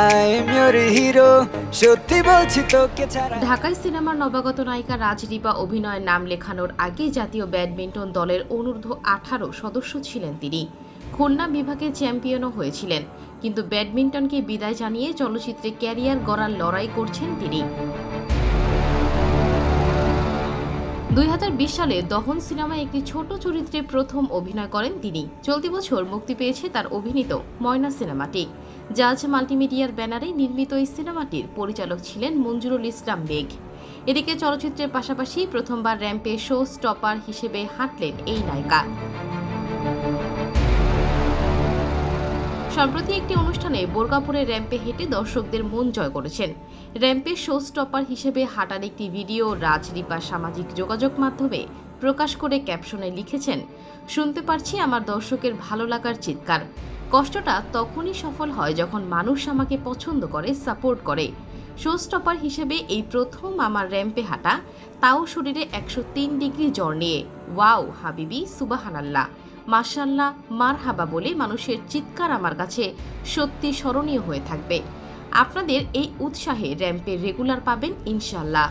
I am your hero, সত্যি বলছি তোকে ছাড়া। ঢাকায় সিনেমার নবাগত নায়িকা রাজদীপা অভিনয়ের নাম লেখানোর আগে জাতীয় ব্যাডমিন্টন দলের অনূর্ধ্ব 18 সদস্য ছিলেন তিনি। খুলনা বিভাগে চ্যাম্পিয়নও হয়েছিলেন, কিন্তু ব্যাডমিন্টনকে বিদায় জানিয়ে চলচ্চিত্রে ক্যারিয়ার গড়ার লড়াই করছেন তিনি। 2020 সালে দহন সিনেমায় একটি ছোট চরিত্রে প্রথম অভিনয় করেন তিনি। চলতি বছর মুক্তি পেয়েছে তার অভিনীত ময়না সিনেমাটি। জাজ মাল্টিমিডিয়ার ব্যানারে নির্মিত এই সিনেমাটির পরিচালক ছিলেন মঞ্জুরুল ইসলাম মেঘ। এদিকে চলচ্চিত্রের পাশাপাশি প্রথমবার র্যাম্পে শো স্টপার হিসেবে হাঁটলেন এই নায়িকা। সম্প্রতি একটি অনুষ্ঠানে বোরকা পরে র্যাম্পে হেঁটে দর্শকদের মন জয় করেছেন। র্যাম্পে শো স্টপার হিসেবে হাঁটার একটি ভিডিও রাজদীপা সামাজিক যোগাযোগ মাধ্যমে প্রকাশ করে ক্যাপশনে লিখেছেন, শুনতে পারছি আমার দর্শকের ভালো লাগার চিৎকার। কষ্টটা তখনই সফল হয় যখন মানুষ আমাকে পছন্দ করে, সাপোর্ট করে। শো স্টপার হিসেবে এই প্রথম আমার র্যাম্পে হাঁটা, তাও শরীরে 103 ডিগ্রি জ্বর নিয়ে। ওয়াও হাবিবি, সুবাহানাল্লাহ, মাশাআল্লাহ, মারহাবা বলে মানুষের চিৎকার আমার কাছে সত্যি স্মরণীয় হয়ে থাকবে। আপনাদের এই উৎসাহে র্যাম্পে রেগুলার পাবেন ইনশাআল্লাহ।